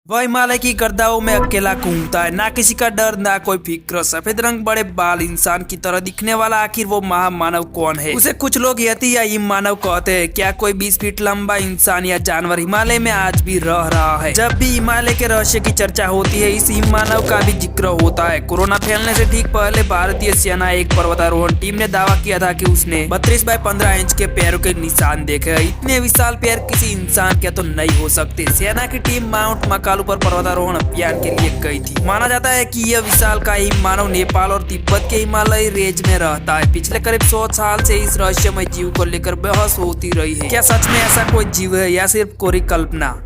वह हिमालय की गर्दाओं में अकेला घूमता है, ना किसी का डर ना कोई फिक्र। सफेद रंग, बड़े बाल, इंसान की तरह दिखने वाला आखिर वो महामानव कौन है? उसे कुछ लोग यति या हिम मानव कहते हैं। क्या कोई 20 फीट लंबा इंसान या जानवर हिमालय में आज भी रह रहा है? जब भी हिमालय के रहस्य की चर्चा होती है, इस हिम मानव का भी जिक्र होता है। कोरोना फैलने से ठीक पहले भारतीय सेना एक पर्वतारोहण टीम ने दावा किया था कि उसने 32 बाय 15 इंच के पैरों के निशान देखे। इतने विशाल पैर किसी इंसान के तो नहीं हो सकते। सेना की टीम माउंट मकालू पर पर्वतारोहण अभियान के लिए गई थी। माना जाता है कि यह विशाल का हिम मानव नेपाल और तिब्बत के हिमालय रेंज में रहता है। पिछले करीब 100 साल से इस रहस्यमय जीव को लेकर बहस होती रही है। क्या सच में ऐसा कोई जीव है या सिर्फ कोरी कल्पना?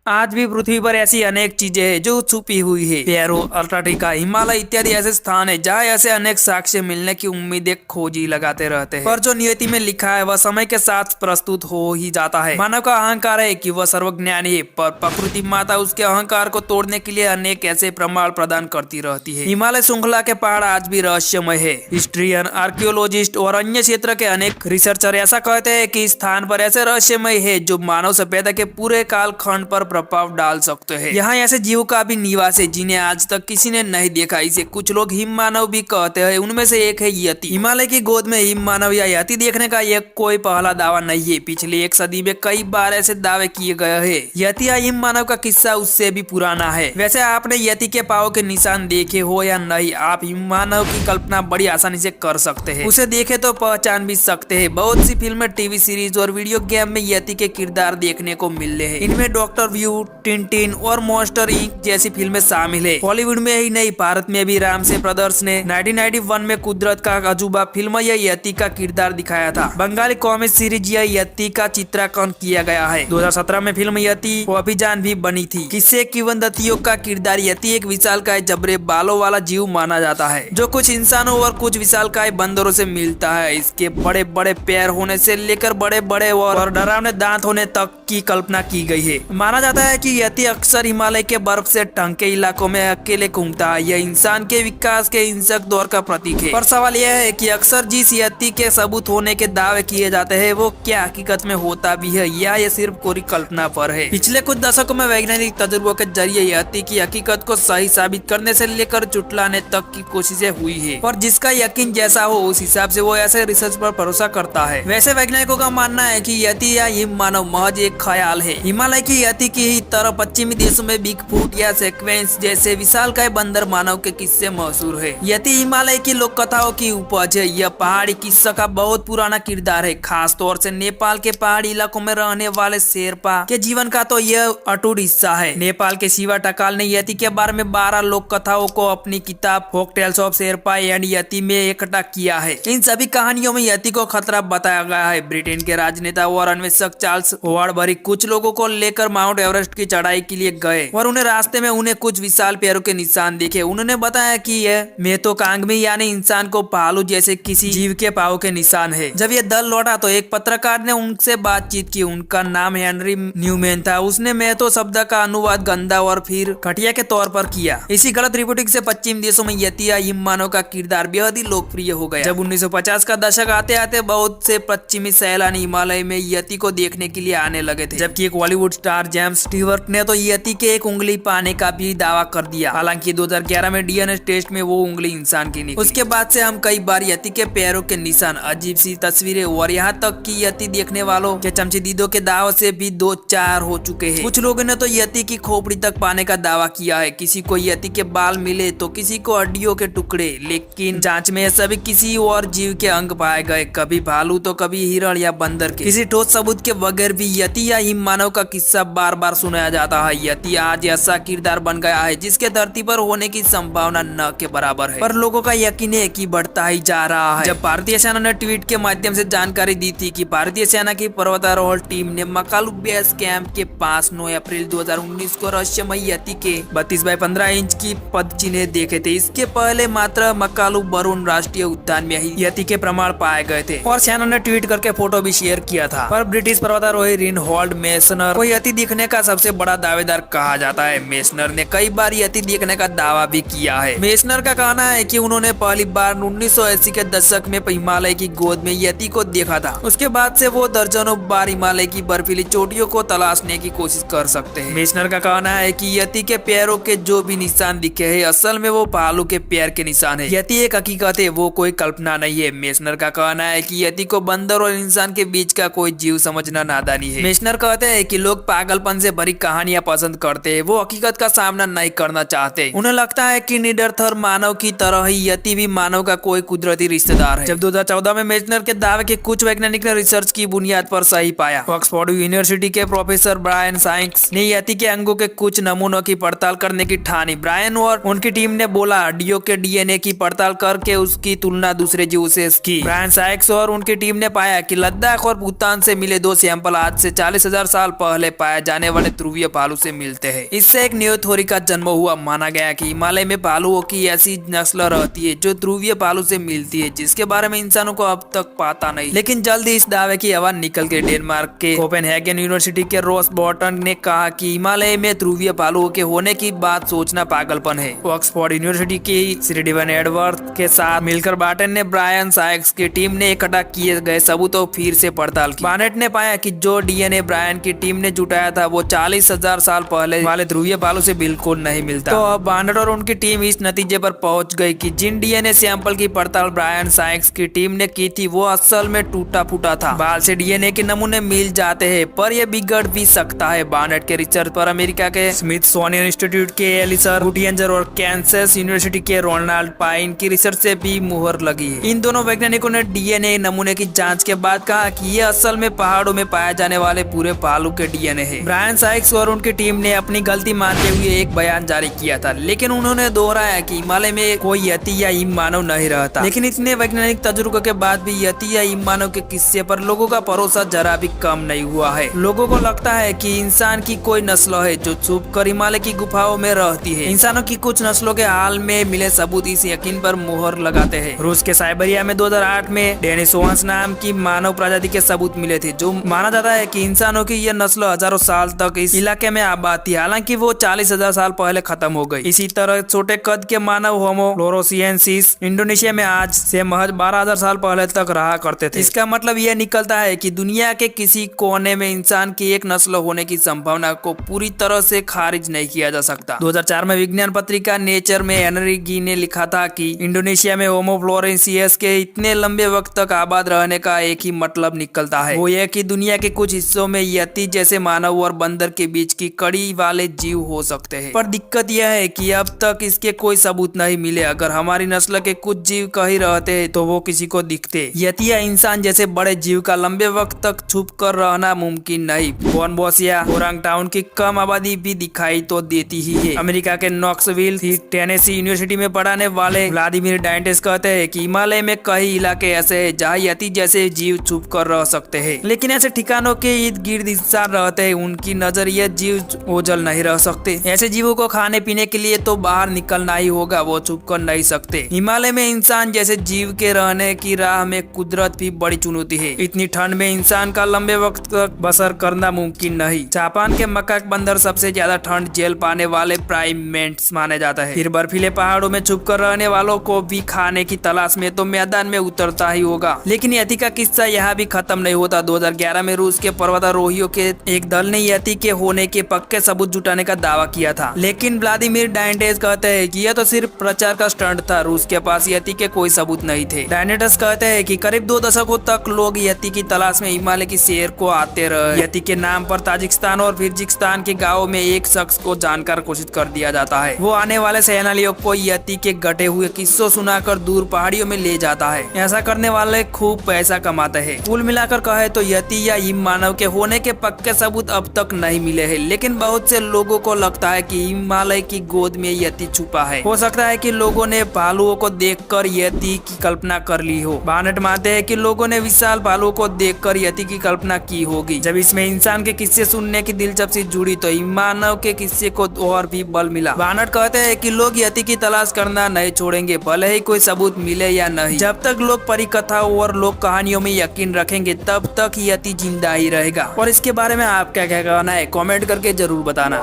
आज भी पृथ्वी पर ऐसी अनेक चीजें हैं जो छुपी हुई है। पेरू, अंटार्कटिका, हिमालय इत्यादि ऐसे स्थान है जहाँ ऐसे अनेक साक्ष्य मिलने की उम्मीदें खोजी लगाते रहते हैं। पर जो नियति में लिखा है वह समय के साथ प्रस्तुत हो ही जाता है। मानव का अहंकार है कि वह सर्वज्ञानी है, पर प्रकृति माता उसके अहंकार को तोड़ने के लिए अनेक ऐसे प्रमाण प्रदान करती रहती है। हिमालय श्रृंखला के पहाड़ आज भी रहस्यमय है। हिस्ट्रियन, आर्कियोलॉजिस्ट और अन्य क्षेत्र के अनेक रिसर्चर ऐसा कहते हैं कि स्थान पर ऐसे रहस्यमय है जो मानव सभ्यता के पूरे काल खंड पर प्रभाव डाल सकते हैं। यहाँ ऐसे जीवों का भी निवास है जिन्हें आज तक किसी ने नहीं देखा। इसे कुछ लोग हिम मानव भी कहते हैं। उनमें से एक है यति। हिमालय की गोद में हिम मानव या यति देखने का यह कोई पहला दावा नहीं है। पिछले एक सदी में कई बार ऐसे दावे किए गए हैं। यति या हिम मानव का किस्सा उससे भी पुराना है। वैसे आपने यति के पाँव के निशान देखे हो या नहीं, आप हिम मानव की कल्पना बड़ी आसानी से कर सकते हैं। उसे देखे तो पहचान भी सकते हैं। बहुत सी फिल्में, टीवी सीरीज और वीडियो गेम में यति के किरदार देखने को मिल रहे हैं। इनमें डॉक्टर व्यू, टिंटिन और मॉन्स्टर इंक जैसी फिल्में शामिल है। हॉलीवुड में ही नहीं, भारत में भी रामसे ब्रदर्स ने 1991 में कुदरत का अजूबा फिल्म यह यति का किरदार दिखाया था। बंगाली कॉमिक सीरीज यह यति का चित्रांकन किया गया है। 2017 में फिल्म यति अभियान भी बनी थी। किस्से किंवदंतियों का किरदार यति एक विशालकाय जबरे बालों वाला जीव माना जाता है जो कुछ इंसानों और कुछ विशालकाय बंदरों से मिलता है। इसके बड़े बड़े पैर होने से लेकर बड़े बड़े और डरावने दांत होने तक की कल्पना की गई है। माना जाता है कि यति अक्सर हिमालय के बर्फ से ढके इलाकों में अकेले घूमता है। यह इंसान के विकास के हिंसक दौर का प्रतीक है। पर सवाल यह है कि अक्सर जिस यति के सबूत होने के दावे किए जाते हैं वो क्या हकीकत में होता भी है या ये सिर्फ कोरी कल्पना पर है? पिछले कुछ दशकों में वैज्ञानिक तजुर्बों के जरिए यति की हकीकत को सही साबित करने से लेकर जुटलाने तक की कोशिशें हुई है। और जिसका यकीन जैसा हो उस हिसाब से वो ऐसे रिसर्च पर भरोसा करता है। वैसे वैज्ञानिकों का मानना है कि यति या हिम मानव महज एक ख्याल है। हिमालय की यति की ही तरह पश्चिमी देशों में बिगफूट या सेक्वेंस जैसे विशालकाय बंदर मानव के किस्से मशहूर है। यति हिमालय की लोक कथाओं की उपज है। यह पहाड़ी किस्सा का बहुत पुराना किरदार है। खास तौर से नेपाल के पहाड़ी इलाकों में रहने वाले शेरपा के जीवन का तो यह अटूट हिस्सा है। नेपाल के शिवा टकाल ने यति के बारे में 12 लोक कथाओं को अपनी किताब folk tales of Sherpa and yeti में इकट्ठा किया है। इन सभी कहानियों में यति को खतरा बताया गया है। ब्रिटेन के राजनेता और अन्वेषक चार्ल्स होवार्ड बरी कुछ लोगों को लेकर माउंट एवरेस्ट की चढ़ाई के लिए गए और उन्हें रास्ते में उन्हें कुछ विशाल पैरों के निशान दिखे। उन्होंने बताया कि यह मेथोकांगमी यानी इंसान को भालू जैसे किसी जीव के पाँव के निशान है। जब ये दल लौटा तो एक पत्रकार ने उनसे बातचीत की। उनका नाम हेनरी न्यूमैन था। उसने मेथो शब्द का अनुवाद गंदा और फिर घटिया के तौर पर किया। इसी गलत रिपोर्टिंग से पश्चिम देशों में यति या हिम मानव का किरदार बेहद ही लोकप्रिय हो गया। जब 1950 का दशक आते आते बहुत से पश्चिमी सैलानी हिमालय में यति को देखने के लिए आने लगे थे। जबकि एक बॉलीवुड स्टार जेम्स स्टीवर्ट ने तो यति के एक उंगली पाने का भी दावा कर दिया। हालांकि 2011 में डीएनए टेस्ट में वो उंगली इंसान की निकली। उसके बाद से हम कई बार यति के पैरों के निशान, अजीब सी तस्वीरें और यहाँ तक कि यति देखने वालों के चमचदीदों के दावों से भी 2-4 हो चुके हैं। कुछ लोगों ने तो यति की खोपड़ी तक पाने का दावा किया है। किसी को यति के बाल मिले तो किसी को हड्डियों के टुकड़े, लेकिन जांच में सभी किसी और जीव के अंग पाए गए। कभी भालू तो कभी हिरण या बंदर के। किसी ठोस सबूत के बगैर भी यति या हिम मानव का किस्सा बार बार सुनाया जाता है। यति आज ऐसा किरदार बन गया है जिसके धरती पर होने की संभावना न के बराबर है। पर लोगों का यकीन है कि बढ़ता ही जा रहा है। जब भारतीय सेना ने ट्वीट के माध्यम से जानकारी दी थी कि भारतीय सेना की पर्वतारोहण टीम ने मकालू बेस कैंप के पास 9 अप्रैल 2019 को रहस्यमय यति के 32 बाय 15 इंच की पद चिन्ह देखे थे। इसके पहले मात्र मकालू बरून राष्ट्रीय उद्यान में ही यति के प्रमाण पाए गए थे और सेना ने ट्वीट करके फोटो भी शेयर किया था। पर ब्रिटिश पर्वतारोही रिनहोल्ड मेसनर को यति दिखने का का सबसे बड़ा दावेदार कहा जाता है। मेसनर ने कई बार यति देखने का दावा भी किया है। मेसनर का कहना है कि उन्होंने पहली बार 1980 के दशक में हिमालय की गोद में यति को देखा था। उसके बाद से वो दर्जनों बार हिमालय की बर्फीली चोटियों को तलाशने की कोशिश कर सकते हैं। मेसनर का कहना है कि यति के पैरों के जो भी निशान दिखे हैं असल में वो भालू के पैर के निशान है। यति एक हकीकत है, वो कोई कल्पना नहीं है। मेसनर का कहना है कि यति को बंदर और इंसान के बीच का कोई जीव समझना नादानी है। मेसनर कहते हैं कि लोग पागलपन से भरी कहानियां पसंद करते हैं, वो हकीकत का सामना नहीं करना चाहते। उन्हें लगता है कि निडरथर मानव की तरह ही यति भी मानव का कोई कुदरती रिश्तेदार है। जब 2014 में मेसनर के दावे के कुछ वैज्ञानिक ने रिसर्च की बुनियाद पर सही पाया। ऑक्सफोर्ड यूनिवर्सिटी के प्रोफेसर ब्रायन साइक्स ने यति के अंगों के कुछ नमूनों की पड़ताल करने की ठानी। ब्रायन और उनकी टीम ने बोला हड्डियों के डीएनए की पड़ताल करके उसकी तुलना दूसरे जीवों से की। ब्रायन साइक्स और उनकी टीम ने पाया कि लद्दाख और भूटान से मिले 2 सैंपल आज से 40,000 साल पहले पाए जाने वाले ध्रुवीय भालू से मिलते हैं। इससे एक न्यू थ्योरी का जन्म हुआ। माना गया कि हिमालय में भालुओं की ऐसी नस्ल रहती है जो ध्रुवीय भालू से मिलती है, जिसके बारे में इंसानों को अब तक पता नहीं। लेकिन जल्द ही इस दावे की हवा निकल गई। डेनमार्क के कोपेनहेगन यूनिवर्सिटी के रोस बॉटन ने कहा कि हिमालय में ध्रुवीय भालुओं के होने की बात सोचना पागलपन है। ऑक्सफोर्ड यूनिवर्सिटी की स्टीवन एडवर्थ के साथ मिलकर बार्टन ने ब्रायन साइक्स की टीम ने इकट्ठा किए गए सबूतों फिर से पड़ताल की। बार्नेट ने पाया कि जो डीएनए ब्रायन की टीम ने जुटाया था वो 40,000 साल पहले वाले ध्रुवीय भालू से बिल्कुल नहीं मिलता। तो अब बार्नेट और उनकी टीम इस नतीजे पर पहुंच गई कि जिन डीएनए सैंपल की पड़ताल ब्रायन साइक्स की टीम ने की थी वो असल में टूटा फूटा था। बाल से डीएनए के नमूने मिल जाते हैं पर यह बिगड़ भी सकता है। बार्नेट के रिसर्च पर अमेरिका के स्मिथसोनियन इंस्टीट्यूट के एलिसा गुटियंजर और कैंसस यूनिवर्सिटी के रोनाल्ड पाइन की रिसर्च से भी मुहर लगी है। इन दोनों वैज्ञानिकों ने डीएनए नमूने की जांच के बाद कहा कि ये असल में पहाड़ों में पाए जाने वाले पूरे भालू के डीएनए है। ब्रायन साइक्स और उनकी टीम ने अपनी गलती मानते हुए एक बयान जारी किया था, लेकिन उन्होंने दोहराया कि हिमालय में कोई यति या हिम मानव नहीं रहता। लेकिन इतने वैज्ञानिक तजुर्बों के बाद भी यति या हिम मानव के किस्से पर लोगों का भरोसा जरा भी कम नहीं हुआ है। लोगों को लगता है कि इंसान की कोई नस्ल है जो छुप कर हिमालय की गुफाओं में रहती है। इंसानों की कुछ नस्लों के हाल में मिले सबूत इस यकीन पर मुहर लगाते हैं। रूस के साइबेरिया में 2008 में डेनिसोवांस नाम की मानव प्रजाति के सबूत मिले थे, जो माना जाता है कि इंसानों की यह नस्ल हजारों साल तक इस इलाके में आबाद थी, हालांकि वो 40,000 साल पहले खत्म हो गई। इसी तरह छोटे कद के मानव होमो फ्लोरोसिएंसिस इंडोनेशिया में आज से महज 12,000 साल पहले तक रहा करते थे। इसका मतलब यह निकलता है कि दुनिया के किसी कोने में इंसान की एक नस्ल होने की संभावना को पूरी तरह से खारिज नहीं किया जा सकता। 2004 में विज्ञान पत्रिका नेचर में हेनरी गी ने लिखा था कि इंडोनेशिया में होमो फ्लोरेंसियस के इतने लंबे वक्त तक आबाद रहने का एक ही मतलब निकलता है, वो यह कि दुनिया के कुछ हिस्सों में यति जैसे मानव और बंदर के बीच की कड़ी वाले जीव हो सकते हैं। पर दिक्कत यह है कि अब तक इसके कोई सबूत नहीं मिले। अगर हमारी नस्ल के कुछ जीव कहीं रहते हैं तो वो किसी को दिखते। यति या इंसान जैसे बड़े जीव का लंबे वक्त तक छुप कर रहना मुमकिन नहीं। बोनबॉस या ओरांगटाउन की कम आबादी भी दिखाई तो देती ही है। अमेरिका के नॉक्सविल टेनेसी यूनिवर्सिटी में पढ़ाने वाले व्लादिमीर डायंटेस कहते हैं कि हिमालय में कई इलाके ऐसे हैं जहाँ यति जैसे जीव छुप कर रह सकते हैं, लेकिन ऐसे ठिकानों के इर्द गिर्द इंसान रहते हैं, उनकी नजर ये जीव ओझल नहीं रह सकते। ऐसे जीवों को खाने पीने के लिए तो बाहर निकलना ही होगा, वो छुप कर नहीं सकते। हिमालय में इंसान जैसे जीव के रहने की राह में कुदरत भी बड़ी चुनौती है। इतनी ठंड में इंसान का लंबे वक्त तक बसर करना मुमकिन नहीं। जापान के मकाक बंदर सबसे ज्यादा ठंड झेल पाने वाले प्राइमेट्स माने जाता है। फिर बर्फीले पहाड़ों में छुप कर रहने वालों को भी खाने की तलाश में तो मैदान में उतरता ही होगा। लेकिन यति का किस्सा यहाँ भी खत्म नहीं होता। 2011 में रूस के पर्वतारोहियों के एक दल ने यति के होने के पक्के सबूत जुटाने का दावा किया था, लेकिन व्लादिमीर डायंटेस कहते हैं कि यह तो सिर्फ प्रचार का स्टंट था। रूस के पास यति के कोई सबूत नहीं थे। डायंटेस कहते हैं कि करीब 2 दशकों तक लोग यति की तलाश में हिमालय की सैर को आते रहे। यति के नाम पर ताजिकिस्तान और फिरजिस्तान के गाँव में एक शख्स को जानकर घोषित कर दिया जाता है। वो आने वाले सैलानियों को यति के घटे हुए किस्सों सुनाकर दूर पहाड़ियों में ले जाता है। ऐसा करने वाले खूब पैसा कमाते हैं। कुल मिलाकर कहे तो यति या हिम मानव के होने के पक्के सबूत अब तक नहीं मिले हैं, लेकिन बहुत से लोगों को लगता है कि हिमालय की गोद में यति छुपा है। हो सकता है कि लोगों ने भालुओं को देखकर यति की कल्पना कर ली हो। बार्नेट मानते हैं कि लोगों ने विशाल भालुओं को देखकर यति की कल्पना की होगी। जब इसमें इंसान के किस्से सुनने की दिलचस्पी जुड़ी तो हिम मानव के किस्से को और भी बल मिला। बार्नेट कहते हैं कि लोग यति की तलाश करना नहीं छोड़ेंगे, भले ही कोई सबूत मिले या नहीं। जब तक लोग परिकथाओं और लोक कहानियों में यकीन रखेंगे तब तक यति जिंदा ही रहेगा। और इसके बारे में आप क्या कहना मानना है कमेंट करके जरूर बताना।